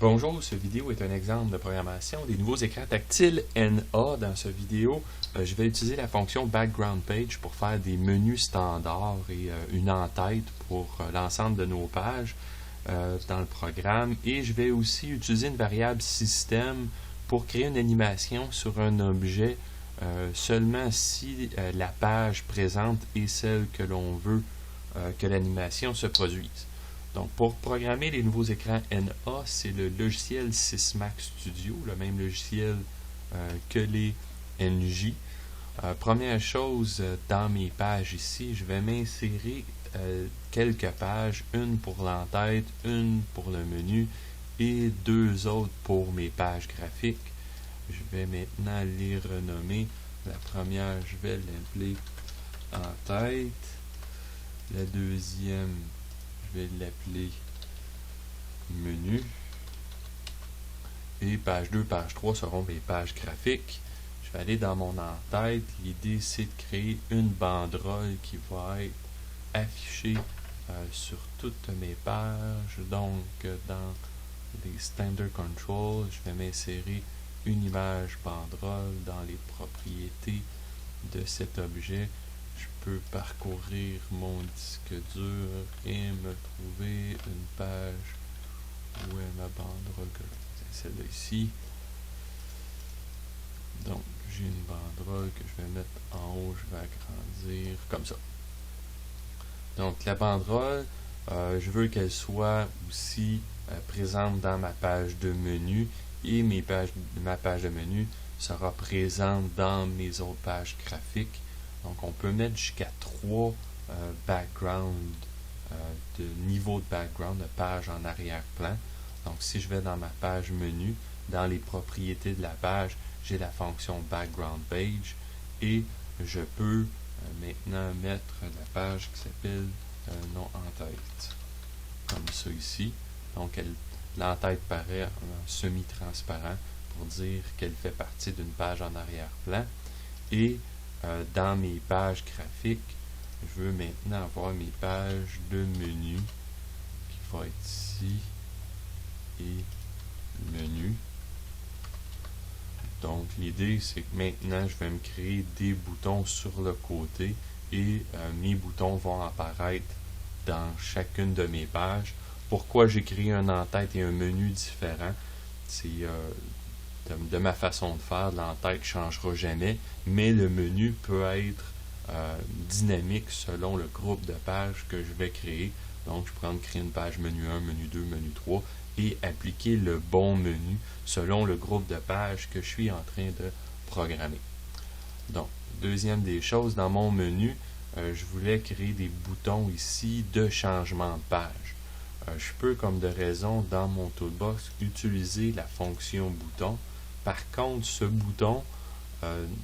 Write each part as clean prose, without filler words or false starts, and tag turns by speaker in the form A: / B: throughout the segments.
A: Bonjour, cette vidéo est un exemple de programmation des nouveaux écrans tactiles NA. Dans cette vidéo, je vais utiliser la fonction Background Page pour faire des menus standards et une en-tête pour l'ensemble de nos pages dans le programme. Et je vais aussi utiliser une variable système pour créer une animation sur un objet seulement si la page présente est celle que l'on veut que l'animation se produise. Donc, pour programmer les nouveaux écrans NA, c'est le logiciel Sysmax Studio, le même logiciel que les NJ. Première chose, dans mes pages ici, je vais m'insérer quelques pages, une pour l'entête, une pour le menu et deux autres pour mes pages graphiques. Je vais maintenant les renommer. La première, je vais l'appeler en-tête. La deuxième, je vais l'appeler menu. Et page 2, page 3 seront mes pages graphiques. Je vais aller dans mon en-tête. L'idée, c'est de créer une banderole qui va être affichée sur toutes mes pages. Donc, dans les Standard Control, je vais m'insérer une image banderole dans les propriétés de cet objet. Je peux parcourir mon disque dur et me trouver une page où est ma banderole, que c'est celle-là ici. Donc, j'ai une banderole que je vais mettre en haut, je vais agrandir comme ça. Donc, la banderole, je veux qu'elle soit aussi présente dans ma page de menu et ma page de menu sera présente dans mes autres pages graphiques. Donc, on peut mettre jusqu'à 3 backgrounds de niveau de background, de page en arrière-plan. Donc, si je vais dans ma page menu, dans les propriétés de la page, j'ai la fonction Background Page et je peux maintenant mettre la page qui s'appelle nom en-tête, comme ça ici. Donc, l'en-tête paraît en semi-transparent pour dire qu'elle fait partie d'une page en arrière-plan. Et dans mes pages graphiques, je veux maintenant avoir mes pages de menu qui va être ici et menu. Donc l'idée, c'est que maintenant je vais me créer des boutons sur le côté et mes boutons vont apparaître dans chacune de mes pages. Pourquoi j'ai créé un en-tête et un menu différent? C'est de ma façon de faire, l'en-tête ne changera jamais, mais le menu peut être dynamique selon le groupe de pages que je vais créer. Donc, je peux créer une page menu 1, menu 2, menu 3 et appliquer le bon menu selon le groupe de pages que je suis en train de programmer. Donc, deuxième des choses, dans mon menu, je voulais créer des boutons ici de changement de page. Je peux, comme de raison, dans mon toolbox, utiliser la fonction bouton. Par contre, ce bouton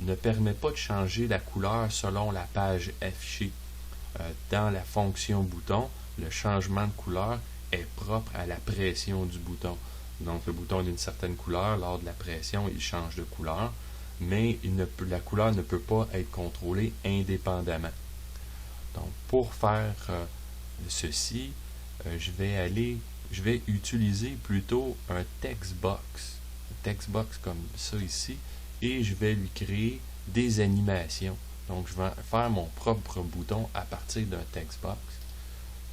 A: ne permet pas de changer la couleur selon la page affichée. Dans la fonction bouton, le changement de couleur est propre à la pression du bouton. Donc, le bouton est d'une certaine couleur, lors de la pression, il change de couleur, mais la couleur ne peut pas être contrôlée indépendamment. Donc, pour faire ceci, je vais utiliser plutôt un text box comme ça ici, et je vais lui créer des animations. Donc, je vais faire mon propre bouton à partir d'un text box.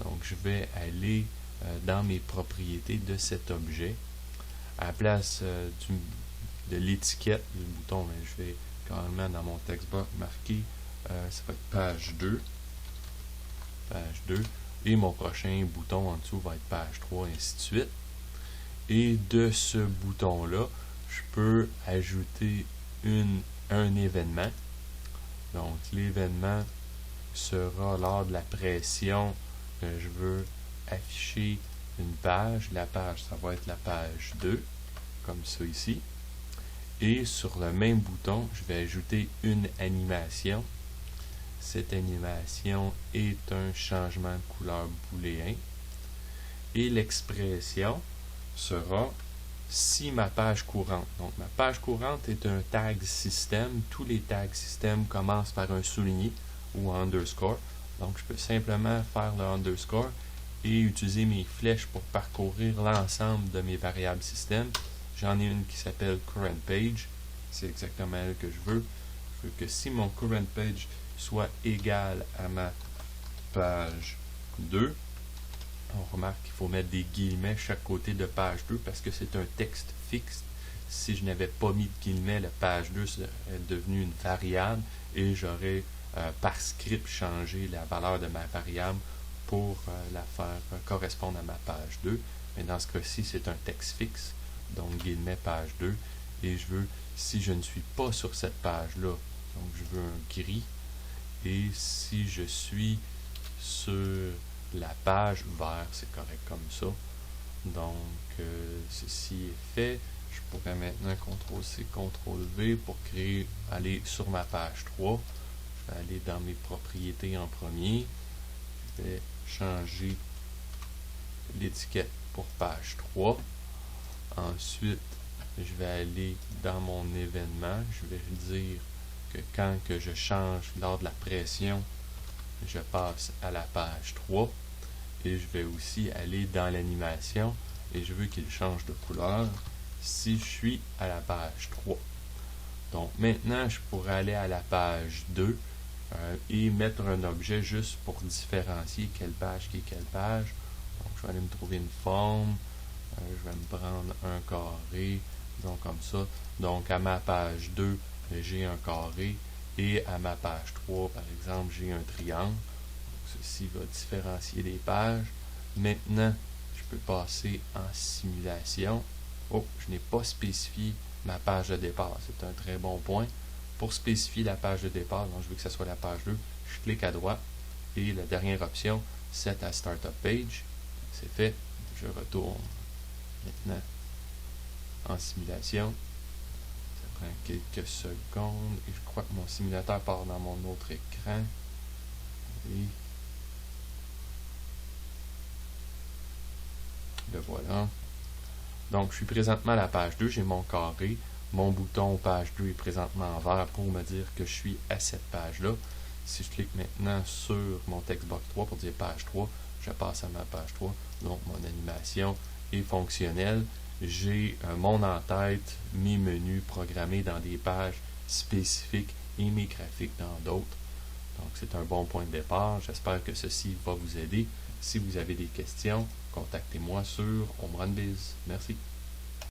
A: Donc, je vais aller dans mes propriétés de cet objet. À la place de l'étiquette du bouton, je vais carrément dans mon text box marquer, ça va être page 2. Page 2. Et mon prochain bouton en dessous va être page 3, ainsi de suite. Et de ce bouton-là, je peux ajouter un événement. Donc, l'événement sera lors de la pression que je veux afficher une page. La page, ça va être la page 2, comme ça ici. Et sur le même bouton, je vais ajouter une animation. Cette animation est un changement de couleur booléen. Et l'expression sera si ma page courante. Donc, ma page courante est un tag système. Tous les tags système commencent par un souligné ou un underscore. Donc, je peux simplement faire le underscore et utiliser mes flèches pour parcourir l'ensemble de mes variables système. J'en ai une qui s'appelle current page. C'est exactement elle que je veux. Je veux que si mon current page soit égal à ma page 2, on remarque qu'il faut mettre des guillemets chaque côté de page 2 parce que c'est un texte fixe. Si je n'avais pas mis de guillemets, la page 2 serait devenue une variable et j'aurais par script changé la valeur de ma variable pour la faire correspondre à ma page 2. Mais dans ce cas-ci, c'est un texte fixe, donc guillemets page 2. Et je veux, si je ne suis pas sur cette page-là, donc je veux un gris. Et si je suis sur la page vert, c'est correct comme ça. Donc, ceci est fait. Je pourrais maintenant CTRL-C, CTRL-V pour aller sur ma page 3. Je vais aller dans mes propriétés en premier. Je vais changer l'étiquette pour page 3. Ensuite, je vais aller dans mon événement. Je vais dire que quand que je change lors de la pression, je passe à la page 3. Et je vais aussi aller dans l'animation et je veux qu'il change de couleur si je suis à la page 3. Donc maintenant, je pourrais aller à la page 2 et mettre un objet juste pour différencier quelle page qui est quelle page. Donc je vais aller me trouver une forme. Je vais me prendre un carré, disons comme ça. Donc à ma page 2, j'ai un carré et à ma page 3, par exemple, j'ai un triangle. Donc, ceci va différencier les pages. Maintenant, je peux passer en simulation. Oh, je n'ai pas spécifié ma page de départ. C'est un très bon point. Pour spécifier la page de départ, donc je veux que ce soit la page 2, je clique à droite et la dernière option, Set à Startup Page. C'est fait. Je retourne maintenant en simulation. Ça prend quelques secondes et je crois que mon simulateur part dans mon autre écran. Et le voilà. Donc, je suis présentement à la page 2, j'ai mon carré. Mon bouton page 2 est présentement en vert pour me dire que je suis à cette page-là. Si je clique maintenant sur mon textbox 3 pour dire page 3, je passe à ma page 3. Donc, mon animation est fonctionnelle. J'ai mon en-tête, mes menus programmés dans des pages spécifiques et mes graphiques dans d'autres. Donc, c'est un bon point de départ. J'espère que ceci va vous aider. Si vous avez des questions, contactez-moi sur HomeRunBiz. Merci.